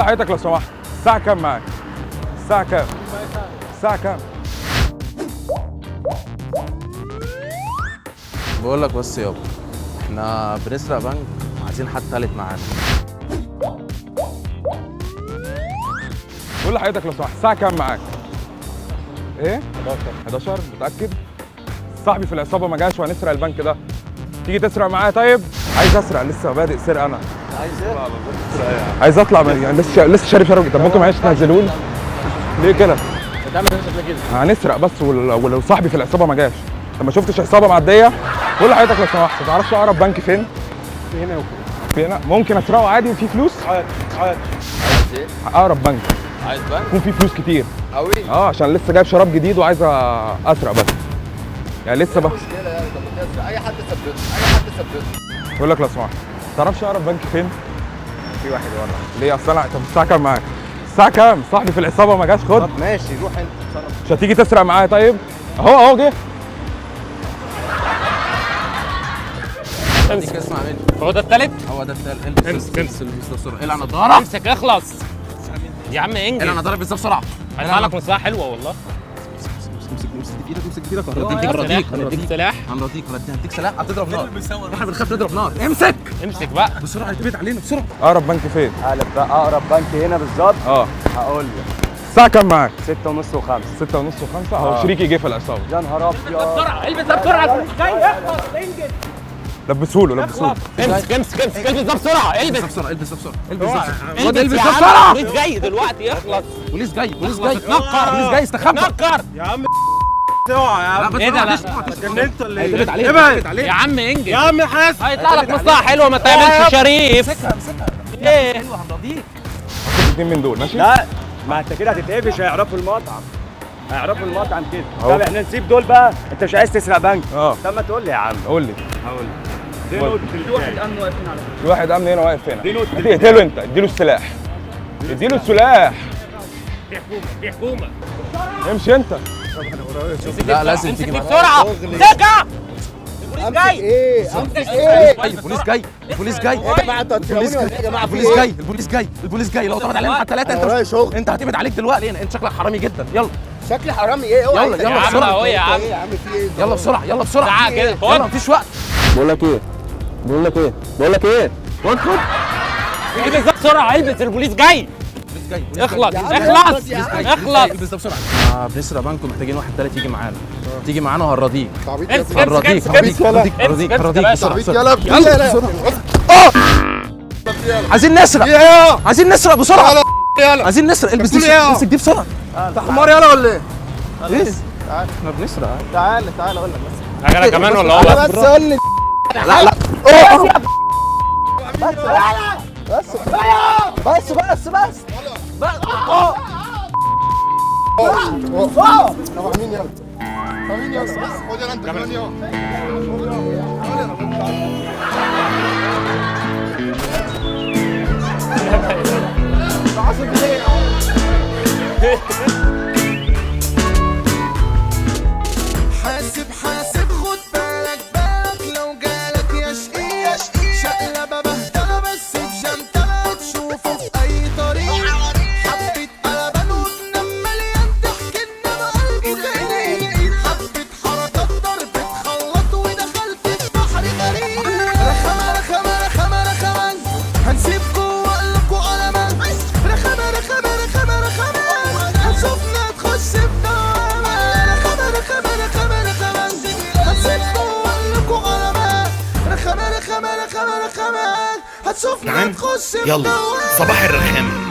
حضرتك لو سمحت، الساعة كام معاك؟ الساعة كام؟ الساعة كام؟ بقول لك بس يابا، احنا بنسرق بنك، عايزين حد تالت معانا. بقول لحضرتك لو سمحت، الساعة كام معاك؟ ايه؟ 11 متأكد؟ صاحبي في العصابة ما جاش وهنسرق البنك ده. تيجي تسرق معايا طيب؟ عايز اسرق، لسه بادئ سرقة انا. عايز ايه؟ عايز اطلع يعني لسه شاري شرب. طب ممكن معلش تنزلوني؟ ليه كده؟ بتعمل ايه كده؟ هنسرق بس ولو صاحبي في العصابة ما جاش. انت ما شفتش عصابة معدية؟ بقول لحضرتك لو سمحت، ما تعرفش اقرب بنك فين؟ في هنا وفي في هنا. ممكن اسرقه عادي وفي فلوس؟ عادي. عايز ايه؟ اقرب بنك عايز بنك؟ يكون فيه فلوس كتير. قوي؟ عشان لسه جايب شراب جديد وعايز اسرق بس. يعني لسه بقى. مشكلة يعني، طب بتسرق اي حد ثبته، اي حد ثبته. بقول لك لو سمحت، ما تعرفش اقرب بنك فين؟ في واحد ورا. ليه؟ اصل انا. طب الساعة كام معاك؟ الساعة كام؟ صاحبي في العصابة ما جاش. خد. طب ماشي روح انت اتصرف. مش هتيجي تسرق معايا طيب؟ اهو جه. امسك، اسمع مني. هو ده التالت؟ هو ده التالت. امسك. البس بسرعة. اقلع النضارة. امسك اخلص يا عم انجز. اقلع النضارة بس بسرعة. هيطلع لك مصلحة حلوة والله. امسك ايدك هنرضيك سلاح. هنديك سلاح هتضرب نار. احنا بنخاف نضرب نار. امسك امسك بقى بسرعة، هيتبعد علينا بسرعة. اقرب بنك فين؟ اقرب بنك هنا بالظبط. هقول لك الساعة كام معاك؟ 6:30 و5. 6:30 و5. اهو شريكي جه في العصابة. يا نهار ابيض. بسرعة البس ده بسرعة، البوليس جاي. اخلص انجز. لبسهوله. امسك البس ده بسرعة. البس بسرعة البس البس البس يا عم. بسرعة. البوليس جاي دلوقتي. اخلص. بوليس جاي اتنكر. بوليس جاي استخبى. نكر. يا عم اوعى يا عم. ايه ده؟ لا اتجننت ولا ايه؟ هيتبعد علينا. ابعد يا عم انجز. يا عم حاسب. هيطلع لك مصلحة حلوة، ما تعملش شريف. امسكها ايه؟ حلوة هنرضيك. خد 2 من دول ماشي؟ لا ما انت كده هتتقفش، هيعرفوا المطعم. هيعرفوا المطعم كده. أهو. طب احنا نسيب دول بقى، انت مش عايز تسرق بنك؟ اه. طب ما تقول لي يا عم. قول لي. هقول لك. دي نقطة البداية. في واحد امن هنا واقف هنا. دي نقطة اقتله انت. اديله السلاح. اديله السلاح. دي حكومة. امشي انت. لا لازم امسك تيجي دي معانا. بسرعة. امسكها. البوليس جاي. البوليس جاي البوليس جاي يا جماعه انتوا هتفهموني ولا ايه يا جماعه؟ البوليس جاي لو اعتمد علينا احنا ثلاثة انا ورايا شغل. انت هتعتمد عليك دلوقتي. انت شكلك حرامي جدا. يلا شكلي حرامي ايه؟ اوعى يلا انت. يلا يا عم بسرعة. اهو يا عم. ايه يا عم في ايه؟ يلا بسرعة يلا بسرعة. تعال كده. يلا خد. مفيش وقت. بقول لك ايه؟ خد البس ده بسرعة. البس البوليس جاي. اخلص يا عم اخلص يا عم. اخلص. البس ده بسرعة. بنسرق بنك ومحتاجين واحد تالت يجي معانا وهنرضيك. تعبيط امسك يا امسك هنرضيك امسك هنرضيك امسك هنرضيك امسك هنرضيك يا بسرعة باشا. يلا بسرعة. يلا عايزين نسرق يلا عايزين نسرق بسرعة. يلا عايزين نسرق. البس بتقول دي ايه؟ امسك دي بسرعة. انت حمار يلا ولا ايه؟ ايه؟ احنا بنسرق. تعال اقول لك بس. انا كمان ولا هو انا بس؟ بس قول لي لا لا طب مين يلا؟ طب مين يلا؟ بس خد يلا انت كمان يلا. حاسب خد بالك لو جالك يا شقي شقلبة بهدلة بس بجنتلة تشوفه في أي طريق. حبة قلبان وجنان مليان ضحك إنما قلبه تقيل. حبة حركات ضرب تخلط ودخلت في بحر غريب. رخامة هنسيبكوا وأقلكوا قلمان. رخامة هتشوفنا تخش في دوامة. رخامة هتسيبكوا وأقلكوا قلمان. رخامة هتشوفنا تخش في دوامة. صباح الرخام.